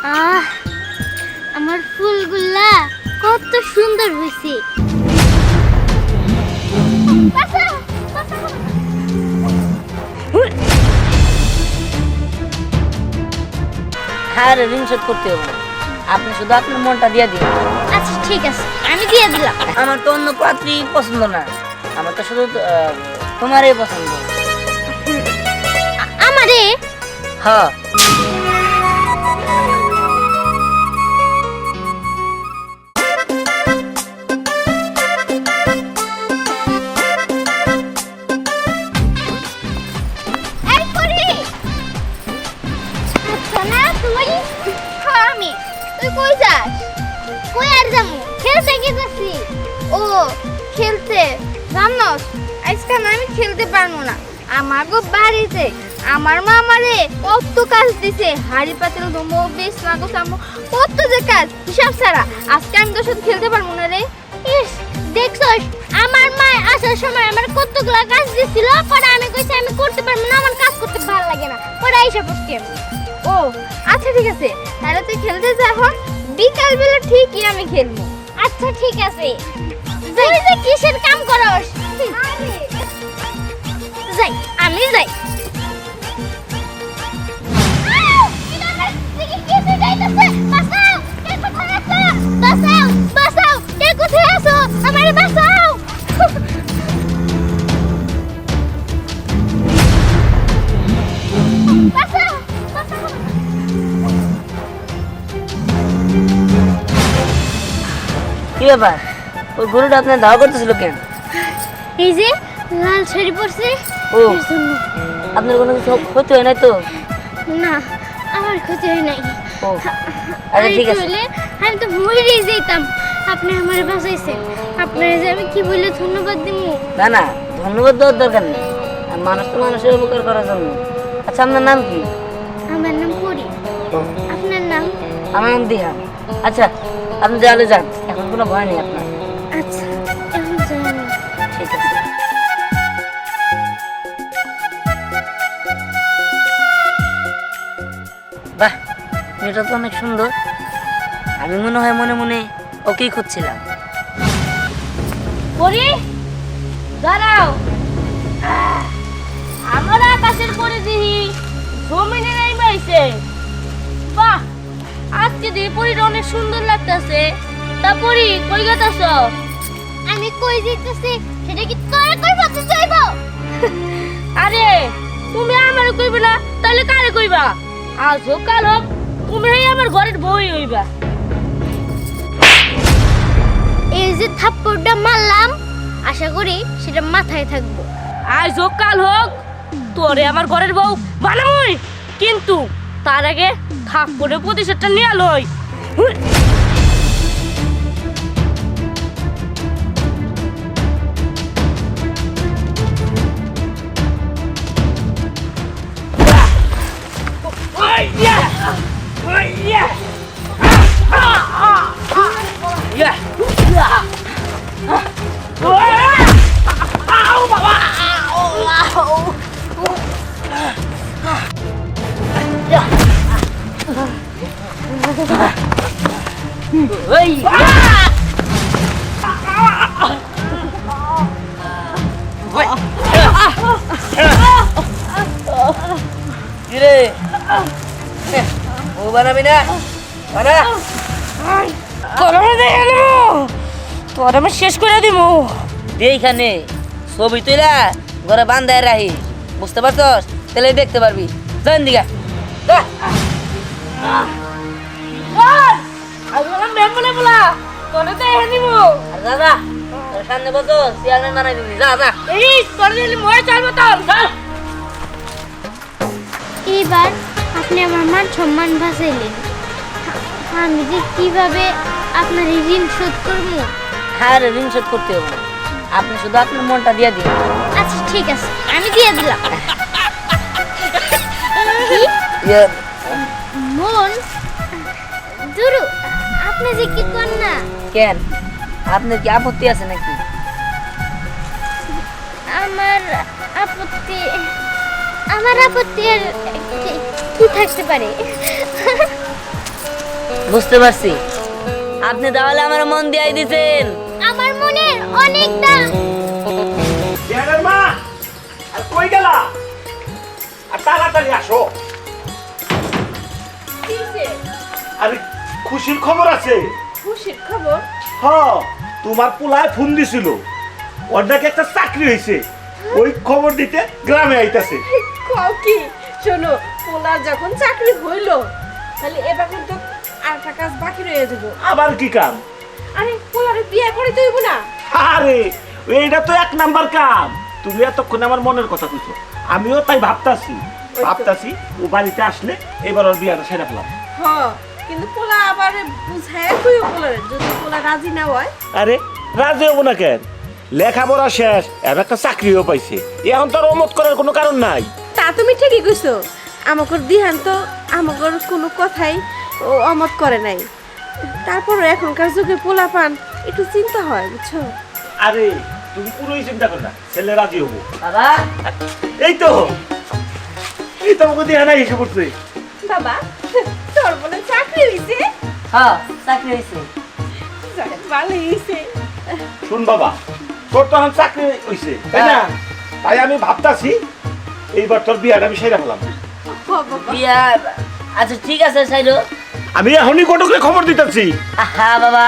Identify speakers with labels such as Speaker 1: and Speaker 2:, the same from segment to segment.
Speaker 1: আহ আমার ফুলগুলা কত সুন্দর হয়েছে।
Speaker 2: হ্যাঁ রে, ঋণ শোধ করতে হবে না। আপনি শুধু আপনার মনটা দিয়ে দিন।
Speaker 1: আচ্ছা ঠিক আছে, আমি দিয়ে দিলাম।
Speaker 2: আমার তো অন্য পাত্রী পছন্দ না, আমার তো শুধু তোমারই পছন্দ।
Speaker 1: আমারে
Speaker 2: হ্যাঁ
Speaker 1: এই করি সোনা তুই হ্যাঁ আমি তুই কই যাস? কই আর যামু? খেলতে গেছি। ও খেলতে জানোস আজকে না আমি খেলতে পারবো না। আমাগো বাড়িতে আমার মা আমারে কত কাজ দিছে, হাড়ি পাতিল ধুমো বেশ লাগো সামো কত যে কাজ হিসাব ছাড়া। আজকে আমি তোর সাথে খেলতে পারবো না রে। ইস দেখছস আমার মা আসার সময় আমার কতগুলা কাজ দিছিল, পরে আমি কইছি আমি করতে পারবো না, আমার কাজ করতে ভালো লাগে না, পরে আইসা পড়ছি আমি। ও আচ্ছা ঠিক আছে, তাহলে তুই খেলতে যা, এখন বিকাল বেলা ঠিকই আমি খেলবো। আচ্ছা ঠিক আছে, তুই যে কিসের কাম করস? যাই আমি যাই।
Speaker 2: কি ব্যাপার, ওই গরুটা আপনার দাওয়া করতেছিল কেন?
Speaker 1: এই যে লাল শাড়ি পরছে
Speaker 2: ও
Speaker 1: এর জন্য।
Speaker 2: আপনার কোনো কিছু ক্ষতি হয় নাই তো?
Speaker 1: না আমার ক্ষতি হয় নাই।
Speaker 2: ও আচ্ছা ঠিক আছে।
Speaker 1: আসলে আমি তো মরেই যেতাম, আপনি আমার বাঁচাইছেন। আপনার যে আমি কি বলে ধন্যবাদ দিব?
Speaker 2: না না, ধন্যবাদ দেওয়ার দরকার নেই, আর মানুষ তো মানুষের উপকার করার জন্য। আচ্ছা আপনার নাম কি?
Speaker 1: আমার নাম পরি। আপনার নাম?
Speaker 2: আমার নাম দিহা। আচ্ছা আপনি যাহলে যান, এখন কোনো ভয় নেই আপনার।
Speaker 1: আচ্ছা এখন যাই।
Speaker 2: ঠিক আছে। বাহ, মেয়েটা তো অনেক সুন্দর। আমি মনে হয় মনে মনে ওকেই খুঁজছিলাম।
Speaker 3: পরি দাঁড়াও, আমার আকাশের পরে দিহি জমিনে নাইমাইছে। বাহ, আজকে দিহি পরিটা অনেক সুন্দর লাগতেছে। তা পরি কই গেতাছ?
Speaker 1: আমি কই যেতেছি সেটা কি তোরে কই বলতে চাইব?
Speaker 3: আরে তুমি আমারে কইবে না তাহলে কারে কইবা? আজ হোক কাল হোক তুমি আমার ঘরের বউই হইবা।
Speaker 1: এই যে থাপ্পড়টা মারলাম, আশা করি সেটা মাথায় থাকবো।
Speaker 3: আজ হোক কাল হোক তোরে আমার ঘরের বউ বানামই, কিন্তু তার আগে থাপ্পড়ে প্রতিশোধটা নিয়ে লই।
Speaker 2: কিরে ও বানাবি না? বানা।
Speaker 3: তোর আমি শেষ করে দিব।
Speaker 2: এইখানে ছবি তুইলা ঘরে বান্ধায় রাহি, বুঝতে পারছস? তাহলে দেখতে পারবি। যান দিঘা দাদা, সামনে বসো, চেয়ারম্যান বানাই দিবি। যা যা।
Speaker 1: এইবার আপনি আমার মান সম্মান বাঁচাইলেন। আমি যে কিভাবে আপনার এই ঋণ শোধ করবো?
Speaker 2: হ্যাঁ রে, ঋণ শোধ করতে হবে না। আপনি শুধু আপনার মনটা দিয়ে দিন।
Speaker 1: আচ্ছা ঠিক আছে, আমি দিয়ে দিলাম। মন দুরু, আপনি যে কি করেন না?
Speaker 2: কেন, আপনার কি আপত্তি আছে নাকি?
Speaker 1: আমার আপত্তি আর কি থাকতে পারে?
Speaker 2: বুঝতে পারছি, আপনি তাহলে আমার মন দিয়ে দিছেন।
Speaker 1: আমার মনের অনেক দাম।
Speaker 4: বিহানের মা, আর কই গেলা? আর তাড়াতাড়ি আসো। আরে খুশির খবর আছে।
Speaker 3: খুশির খবর?
Speaker 4: হ্যাঁ, তোমার পোলায় ফোন দিছিল, ওর নাকি একটা চাকরি হয়েছে, ওই খবর দিতে গ্রামে আইতাছে।
Speaker 5: কও কি? শোনো, পোলার যখন চাকরি হইলো তাহলে এবার কিন্তু আরেকটা কাজ বাকি রয়ে যাবো।
Speaker 4: আবার কি কাম?
Speaker 5: আরে পোলারে বিয়ে করে দইব না?
Speaker 4: আরে এইটা তো এক নাম্বার কাম। তুমি এতক্ষণ আমার মনের কথা কইছো, আমিও তাই ভাবতাছি ও বাড়িতে আসলে এবার ওর বিয়াটা সেরে ফেলাম।
Speaker 5: হ, কিন্তু পোলা আবার বুঝায় কইও পোলারে, যদি পোলা রাজি না হয়।
Speaker 4: আরে রাজি হবো না কেন? লেখাপড়া শেষ, এর একটা চাকরিও পাইছে, এখন তো আর অমত করার কোনো কারণ নাই।
Speaker 5: তা তুমি ঠিকই কইছো, আমাকর দিহান তো আমাকর কোনো কথাই ও অমত করে নাই। তারপরও এখনকার যুগে পোলা পান একটু চিন্তা হয়, বুঝছো?
Speaker 4: আরে তুমি পুরোই চিন্তা করো না, ছেলে রাজি হবো।
Speaker 2: বাবা,
Speaker 4: এই তো আমাকে দিয়ে নাই এসে পড়ছে।
Speaker 5: বাবা, তোর বলে চাকরি হইছে?
Speaker 2: হ্যাঁ চাকরি হয়েছে।
Speaker 5: ভালো হইছে।
Speaker 4: শুন বাবা, তোর তো এখন চাকরি হইছে, তাই না? তাই আমি ভাবতাছি এইবার তোর বিয়াটা আমি সেরে ফেলাম।
Speaker 2: বিয়া, আচ্ছা ঠিক আছে সাইডো।
Speaker 4: আমি এখনই কটকরে খবর দিতেছি।
Speaker 2: হ্যাঁ বাবা,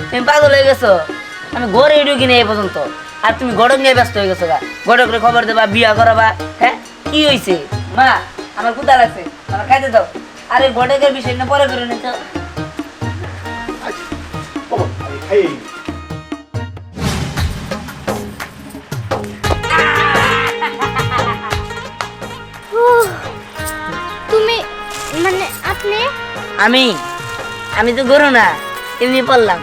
Speaker 2: তুমি পাগল হয়ে গেছো। আমি ঘরে ঢুকি না এই পর্যন্ত, আর তুমি গড়ক নিয়ে ব্যস্ত হয়ে গেছো গা। গড়করে খবর দেবা, বিয়া করাবা। হ্যাঁ কি হয়েছে? মা আমার ক্ষুধা লাগছে, আমার খাইতে দাও। আরে গড়কের বিষয় না পরে করে নিতো।
Speaker 4: বাবা, এই
Speaker 1: তুমি মানে আপনি?
Speaker 2: আমি তো গরু না, এমনি পড়লাম।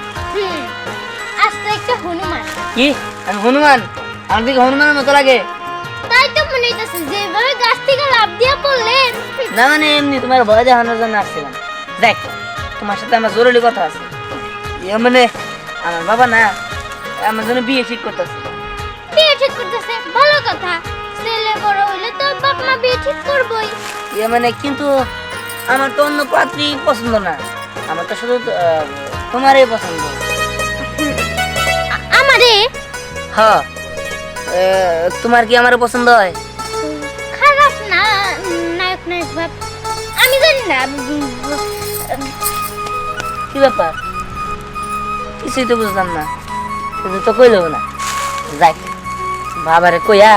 Speaker 1: আজ তো একটা হনুমান।
Speaker 2: কি আমি হনুমান? আমার দিকে হনুমানের মতো লাগে?
Speaker 1: তাই তো মনে হইতেছে যেভাবে গাছ থেকে লাফ দিয়ে পড়লেন।
Speaker 2: না মানে এমনি তোমার ভয় দেখানোর জন্য আসছিলাম। দেখ, তোমার সাথে আমার জরুরি কথা আছে। মানে আমার বাবা না আমার জন্য বিয়ে ঠিক করতেছে।
Speaker 1: বিয়ে ঠিক করতেছে, ভালো কথা। ছেলে বড় হইলে তো বাপ মা বিয়ে ঠিক করবই।
Speaker 2: মানে কিন্তু আমার তো অন্য পাত্রী পছন্দ না, আমার তো শুধু তোমারই পছন্দ।
Speaker 1: আমারে?
Speaker 2: হ্যাঁ, তোমার কি আমার পছন্দ হয়?
Speaker 1: খারাপ না, নায়ক নায়ক ভাব। আমি জানি না।
Speaker 2: কি ব্যাপার? কিছুই তো বুঝলাম না, কিন্তু তো কইলেও না। যাক, বাবারে কইয়া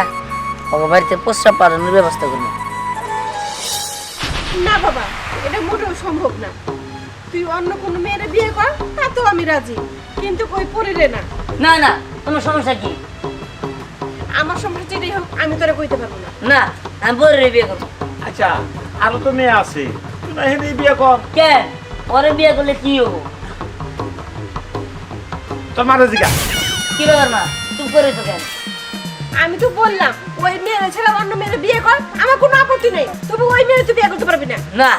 Speaker 2: ওকে বাড়িতে প্রস্রাব পাঠানোর ব্যবস্থা করবো।
Speaker 5: না বাবা, এটা মোটেও সম্ভব না। তুই অন্য কোনো মেয়েরে বিয়ে কর, তা তো আমি রাজি, কিন্তু কই পড়িলে না।
Speaker 2: না না, তোমার সমস্যা কি?
Speaker 5: আমার সমস্যা যেটাই হোক আমি তোরা কইতে পারবো না।
Speaker 2: না, আমি পরে বিয়ে করবো।
Speaker 4: আচ্ছা, আরো তো মেয়ে আছে, তুই না হেঁটে বিয়ে কর।
Speaker 2: কেন? পরে বিয়ে করলে কি হবো?
Speaker 4: তোর মারা জিগা।
Speaker 2: কি ব্যাপার মা, চুপ করে তো কেন?
Speaker 5: আমি তো বললাম ওই মেয়েরা ছেড়ে অন্য মেয়েরে বিয়ে কর, আমার কোনো আপত্তি নেই, তবে ওই মেয়েরে তুই বিয়ে করতে পারবি না।
Speaker 2: না,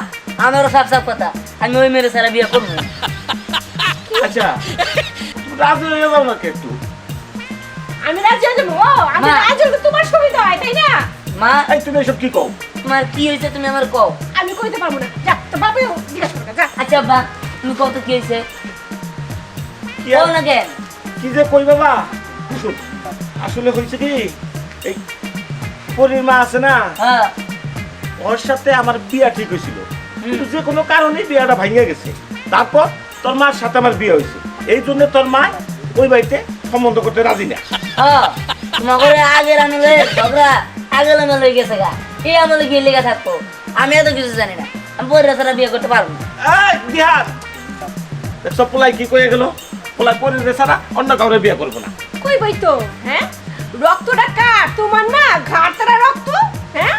Speaker 2: আমারও সাফ সাফ কথা, আমি ওই মেয়ের ছাড়া বিয়ে করবো না।
Speaker 4: আচ্ছা, তুমি রাজি হয়ে যাও না একটু।
Speaker 5: আমি রাজি হয়ে যাবো। আমি
Speaker 2: মা।
Speaker 5: রাজি হলে তোমার সুবিধা হয়, তাই না?
Speaker 2: মা,
Speaker 4: এই তুমি এসব কি কও?
Speaker 2: তোমার কি হয়েছে তুমি আমার কও।
Speaker 5: আমি কইতে পারবো না, যা তো বাবা জিজ্ঞাসা করে যা।
Speaker 2: আচ্ছা বা, তুমি কত কি হয়েছে
Speaker 4: কি
Speaker 2: কও
Speaker 4: আর-
Speaker 2: না কেন?
Speaker 4: কি যে কই বাবা, শুন, আসলে হয়েছে কি, এই পরীর মা আছে না,
Speaker 2: হ্যাঁ,
Speaker 4: ওর সাথে আমার বিয়া ঠিক হয়েছিল, কিন্তু যে কোনো কারণে বিয়াটা ভাঙে গেছে। তারপর তোর মার সাথে আমার বিয়ে হয়েছে, এই জন্য তোর মা ওই বাড়িতে সম্বন্ধ করতে রাজি না।
Speaker 2: হ্যাঁ, তোমার ঘরে আগের আমলে ঝগড়া আগের আমলে হয়ে গেছে গা, এই আমলে গিয়ে লেগে থাকতো। আমি এত কিছু জানি না, আমি পরে ছাড়া বিয়ে করতে পারবো না।
Speaker 4: এই বিহার, দেখছো পোলাই কি কয়ে গেল? পোলাই পরীর ছাড়া অন্য কাউরে বিয়ে করবো না।
Speaker 5: কই বই তো, হ্যাঁ? রক্তটা কার? তোমার না, ঘাড়তারা রক্ত, হ্যাঁ?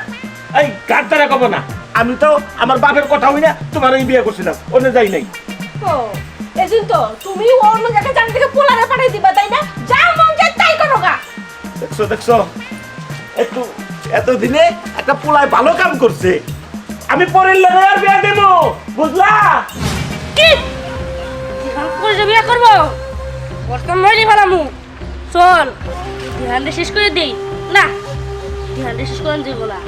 Speaker 4: এই গাড়তারা কব না, আমি তো আমার বাপের কথা হই না তোমার এই বিয়ে করছিলাম, অন্য যাই নাই।
Speaker 5: ও, এজন্য তো তুমি অন্য জায়গায় জান থেকে পোলারে পাঠাই দিবা, তাই না? যা মন চায় তাই করো গা।
Speaker 4: দেখছো একটু এতদিনে একটা পোলায় ভালো কাম করছে, আমি পরের লড়াই আর বিয়ে দেবো, বুঝলা?
Speaker 3: কি করে বিয়ে করবো? বর্তমান মরে ফেলামু। চল ধ্যানটা শেষ করে দেই। না, ধ্যানটা শেষ করে দেবো না,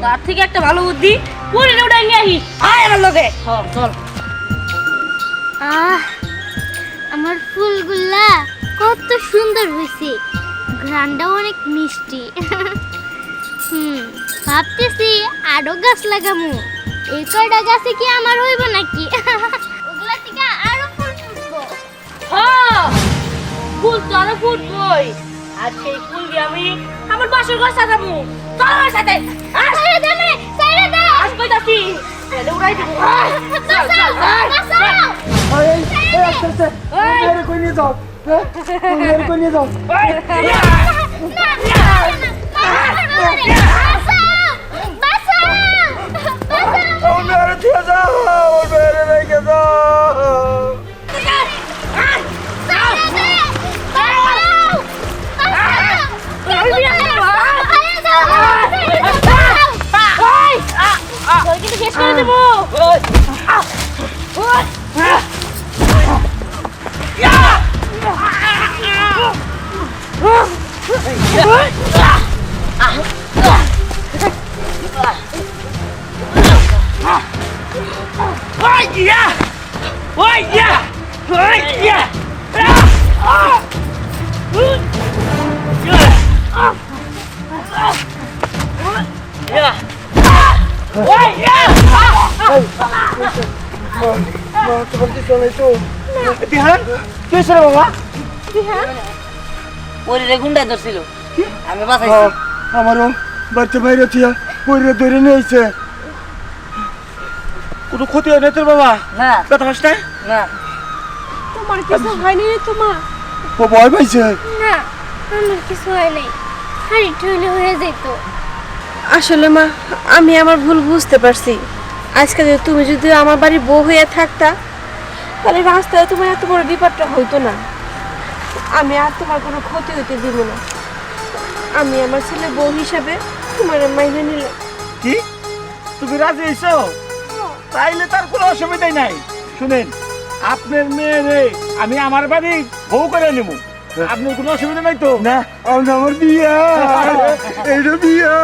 Speaker 3: তার থেকে একটা ভালো বুদ্ধি করে উঠাই নিয়ে আসি। আয় আমার লোকে। চল।
Speaker 1: আহ আমার ফুলগুলা কত সুন্দর হয়েছে, ঘ্রাণটাও অনেক মিষ্টি। ভাবতেছি আরো গাছ লাগামু। এই কয়টা গাছে কি আমার হইব নাকি? ওগুলা থেকে আরো ফুল ফুটবো।
Speaker 3: হ্যাঁ, ফুল তো আরো ফুটবই। আর সেই ফুল দিয়ে আমি আমার বাসর ঘর সাজাবো। চল আমার সাথে। আস,
Speaker 1: সাইরা দে আমারে, সাইরা দে।
Speaker 3: আস কইতাছি। তাহলে উড়াই দিব। চল, চল,
Speaker 1: বাঁচাও।
Speaker 6: কই নিয়ে যাও হ্যাঁ কই নিয়ে যাও আমার মেয়েরে দিয়ে যাও আমার মেয়েরে রেখে যাও
Speaker 3: কিন্তু শেষ করে দেবো।
Speaker 6: তোমার কি চলে তো
Speaker 4: দিহান কি হয়েছে রে বাবা?
Speaker 2: পরিরে গুন্ডা ধরছিল, আমি বাঁচাইছি।
Speaker 6: আমারও বাচ্চা বাইরে থিয়া পরে ধরে নিয়েছে
Speaker 4: কোনো ক্ষতি হয় না তোর বাবা?
Speaker 2: না
Speaker 4: ব্যথা পাস নাই?
Speaker 2: না,
Speaker 5: তোমার কিছু হয়নি রে তোমার?
Speaker 6: ও ভয় পাইছে
Speaker 1: না আমার কিছু হয় নাই, আর একটু হলে হয়ে যেত।
Speaker 5: আসলে মা, আমি আমার ভুল বুঝতে পারছি। আজকে তুমি যদি আমার বাড়ির বউ হয়ে থাকতা, তাহলে রাস্তায় তোমার এত বড় বিপদটা হইতো না। আমি আর তোমার কোনো ক্ষতি হইতে দিব না। আমি আমার ছেলে বউ হিসাবে তোমার মাইনে নিলাম।
Speaker 4: কি তুমি রাজি হইছো? তাইলে তার কোনো অসুবিধাই নাই। শুনেন, আপনার মেয়ে আমি আমার বাড়ি বউ করে নেব, আপনার কোনো অসুবিধা নাই তো?
Speaker 6: না আমার বিয়া এইটা বিয়া